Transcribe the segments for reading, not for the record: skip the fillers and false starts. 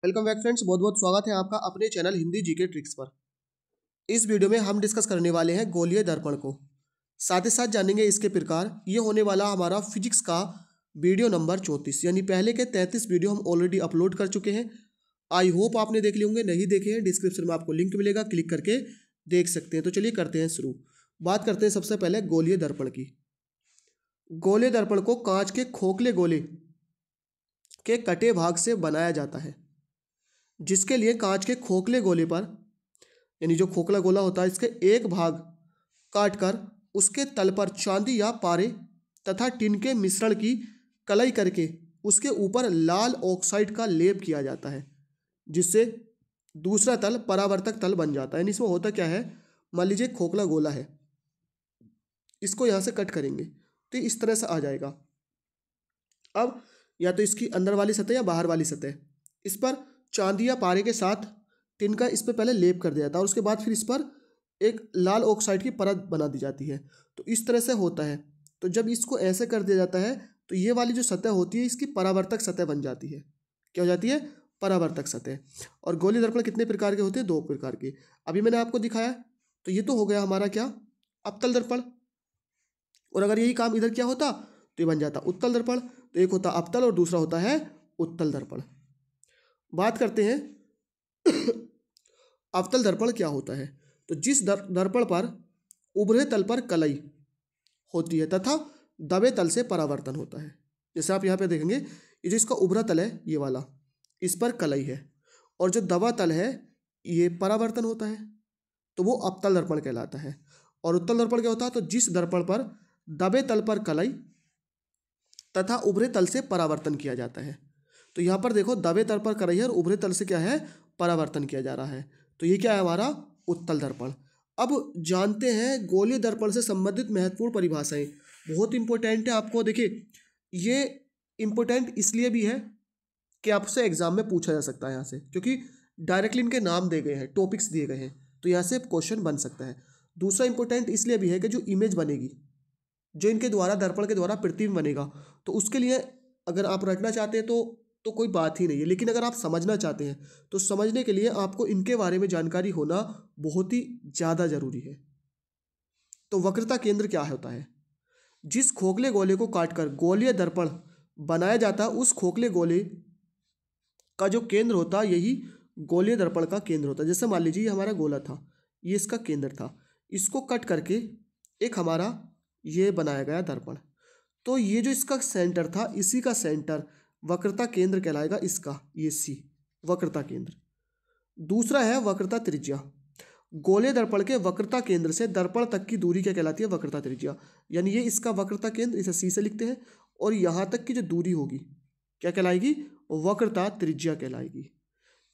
Welcome back friends, बहुत बहुत स्वागत है आपका अपने चैनल हिंदी जीके ट्रिक्स पर। इस वीडियो में हम डिस्कस करने वाले हैं गोलीय दर्पण को। साथ ही साथ जानेंगे इसके प्रकार। ये होने वाला हमारा फिजिक्स का वीडियो नंबर 34, यानी पहले के 33 वीडियो हम ऑलरेडी अपलोड कर चुके हैं। आई होप आपने देख लिए होंगे, नहीं देखे हैं डिस्क्रिप्शन में आपको लिंक मिलेगा, क्लिक करके देख सकते हैं। तो चलिए करते हैं शुरू। बात करते हैं सबसे पहले गोलीय दर्पण की। गोलीय दर्पण को कांच के खोखले गोले के कटे भाग से बनाया जाता है, जिसके लिए कांच के खोखले गोले पर, यानी जो खोखला गोला होता है, इसके एक भाग काटकर उसके तल पर चांदी या पारे तथा टिन के मिश्रण की कलई करके उसके ऊपर लाल ऑक्साइड का लेप किया जाता है, जिससे दूसरा तल परावर्तक तल बन जाता है। यानी इसमें होता क्या है, मान लीजिए खोखला गोला है, इसको यहाँ से कट करेंगे तो इस तरह से आ जाएगा। अब या तो इसकी अंदर वाली सतह या बाहर वाली सतह, इस पर चांदी या पारे के साथ टिन का इस पर पहले लेप कर दिया जाता है और उसके बाद फिर इस पर एक लाल ऑक्साइड की परत बना दी जाती है। तो इस तरह से होता है। तो जब इसको ऐसे कर दिया जाता है तो ये वाली जो सतह होती है इसकी परावर्तक सतह बन जाती है। क्या हो जाती है? परावर्तक सतह। और गोलीय दर्पण कितने प्रकार के होते हैं? 2 प्रकार के। अभी मैंने आपको दिखाया। तो ये तो हो गया हमारा क्या, अवतल दर्पण। और अगर यही काम इधर क्या होता तो ये बन जाता उत्तल दर्पण। तो एक होता अवतल और दूसरा होता है उत्तल दर्पण। बात करते हैं अवतल दर्पण क्या होता है। तो जिस दर्पण पर उभरे तल पर कलई होती है तथा दबे तल से परावर्तन होता है। जैसे आप यहाँ पे देखेंगे, ये जो इसका उभरा तल है ये वाला, इस पर कलई है, और जो दबा तल है ये परावर्तन होता है, तो वो अवतल दर्पण कहलाता है। और उत्तल दर्पण क्या होता है? तो जिस दर्पण पर दबे तल पर कलई तथा उभरे तल से परावर्तन किया जाता है। तो यहाँ पर देखो, दबे तल पर कलई है और उभरे तल से क्या है, परावर्तन किया जा रहा है। तो ये क्या है हमारा उत्तल दर्पण। अब जानते हैं गोलीय दर्पण से संबंधित महत्वपूर्ण परिभाषाएं। बहुत इंपॉर्टेंट है। आपको देखिए, ये इंपॉर्टेंट इसलिए भी है कि आपसे एग्जाम में पूछा जा सकता है यहाँ से, क्योंकि डायरेक्टली इनके नाम दे गए हैं, टॉपिक्स दिए गए हैं, तो यहाँ से क्वेश्चन बन सकता है। दूसरा इंपॉर्टेंट इसलिए भी है कि जो इमेज बनेगी, जो इनके द्वारा दर्पण के द्वारा प्रतिबिंब बनेगा, तो उसके लिए अगर आप रटना चाहते हैं तो कोई बात ही नहीं है। लेकिन अगर आप समझना चाहते हैं तो समझने के लिए आपको इनके बारे में जानकारी होना बहुत ही ज़्यादा जरूरी है। तो वक्रता केंद्र क्या होता है? जिस खोखले गोले को काटकर गोलीय दर्पण बनाया जाता है, उस खोखले गोले का जो केंद्र होता है यही गोलीय दर्पण का केंद्र होता है। जैसे मान लीजिए ये हमारा गोला था, ये इसका केंद्र था, इसको कट करके एक हमारा ये बनाया गया दर्पण। तो ये जो इसका सेंटर था, इसी का सेंटर वक्रता केंद्र कहलाएगा, इसका ये सी वक्रता केंद्र। दूसरा है वक्रता त्रिज्या। गोलीय दर्पण के वक्रता केंद्र से दर्पण तक की दूरी क्या कहलाती है? वक्रता त्रिज्या। यानी ये इसका वक्रता केंद्र, इसे सी से लिखते हैं, और यहाँ तक की जो दूरी होगी क्या कहलाएगी? वक्रता त्रिज्या कहलाएगी।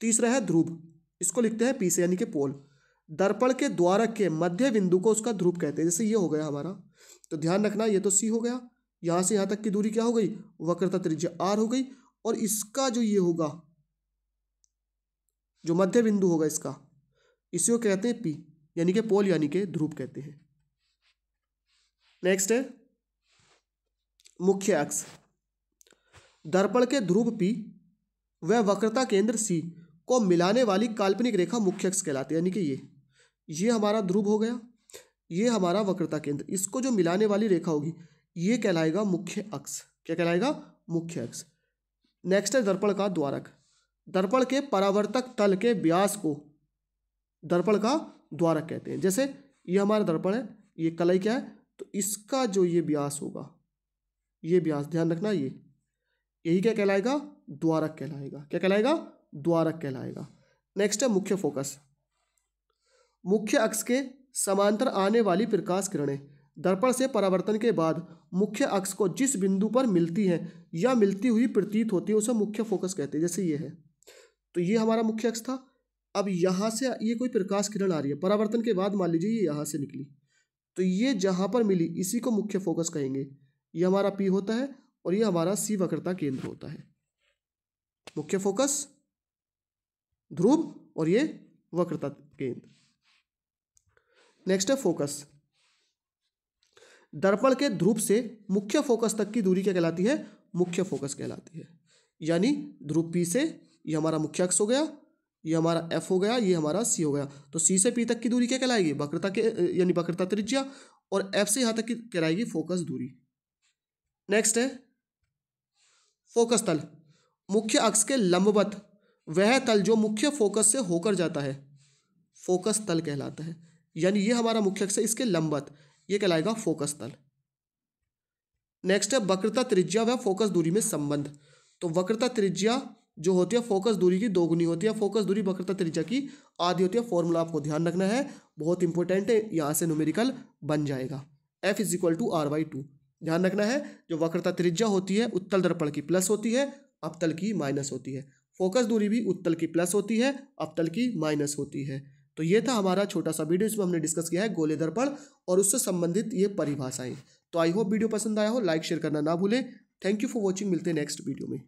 तीसरा है ध्रुव, इसको लिखते हैं पी से, यानी कि पोल। दर्पण के द्वारक के मध्य बिंदु को उसका ध्रुव कहते हैं। जैसे ये हो गया हमारा, तो ध्यान रखना ये तो सी हो गया, यहाँ से यहाँ तक की दूरी क्या हो गई? वक्रता त्रिज्या आर हो गई। और इसका जो ये होगा, जो मध्य बिंदु होगा इसका, इसी को कहते हैं पी, यानी कि पोल, यानी कि ध्रुव कहते हैं। नेक्स्ट है मुख्य अक्ष। दर्पण के ध्रुव पी व वक्रता केंद्र सी को मिलाने वाली काल्पनिक रेखा मुख्य अक्ष कहलाती है। यानी कि ये हमारा ध्रुव हो गया, ये हमारा वक्रता केंद्र, इसको जो मिलाने वाली रेखा होगी ये कहलाएगा मुख्य अक्ष। क्या कहलाएगा? मुख्य अक्ष। नेक्स्ट है दर्पण का द्वारक। दर्पण के परावर्तक तल के व्यास को दर्पण का द्वारक कहते हैं। जैसे ये हमारा दर्पण है, ये कलई क्या है, तो इसका जो ये व्यास होगा, ये व्यास ध्यान रखना, ये यही क्या कहलाएगा? द्वारक कहलाएगा। क्या कहलाएगा? द्वारक कहलाएगा। नेक्स्ट है मुख्य फोकस। मुख्य अक्ष के समांतर आने वाली प्रकाश किरणें दर्पण से परावर्तन के बाद मुख्य अक्ष को जिस बिंदु पर मिलती है या मिलती हुई प्रतीत होती है उसे मुख्य फोकस कहते हैं। जैसे ये है, तो ये हमारा मुख्य अक्ष था। अब यहाँ से ये कोई प्रकाश किरण आ रही है, परावर्तन के बाद मान लीजिए ये यहाँ से निकली, तो ये जहाँ पर मिली इसी को मुख्य फोकस कहेंगे। ये हमारा पी होता है और ये हमारा सी वक्रता केंद्र होता है। मुख्य फोकस, ध्रुव और ये वक्रता केंद्र। नेक्स्ट है फोकस। दर्पण के ध्रुव से मुख्य फोकस तक की दूरी क्या कहलाती है? मुख्य फोकस कहलाती है। यानी ध्रुव पी से ये हमारा मुख्य अक्ष हो गया, ये हमारा एफ हो गया, ये हमारा सी हो गया। तो सी से पी तक की दूरी क्या कहलाएगी? वक्रता के यानी वक्रता त्रिज्या, और एफ से यहाँ तक की कहलाएगी फोकस दूरी। नेक्स्ट है फोकस तल। मुख्य अक्ष के लंबवत वह तल जो मुख्य फोकस से होकर जाता है फोकस तल कहलाता है। यानी ये हमारा मुख्य अक्ष है, इसके लंबवत ये कहलाएगा फोकस तल। नेक्स्ट है वक्रता त्रिज्या व फोकस दूरी में संबंध। तो वक्रता त्रिज्या जो होती है फोकस दूरी की दोगुनी होती है, फोकस दूरी वक्रता त्रिज्या की आधी होती है। फॉर्मूला आपको ध्यान रखना है, बहुत इंपॉर्टेंट है, यहाँ से न्यूमेरिकल बन जाएगा। F = R/2 ध्यान रखना है। जो वक्रता त्रिज्या होती है उत्तल दर्पण की प्लस होती है, अवतल की माइनस होती है। फोकस दूरी भी उत्तल की प्लस होती है, अवतल की माइनस होती है। तो ये था हमारा छोटा सा वीडियो, इसमें हमने डिस्कस किया है गोले दर्पण और उससे संबंधित ये परिभाषाएं। तो आई होप वीडियो पसंद आया हो, लाइक शेयर करना ना भूलें। थैंक यू फॉर वॉचिंग, मिलते हैं नेक्स्ट वीडियो में।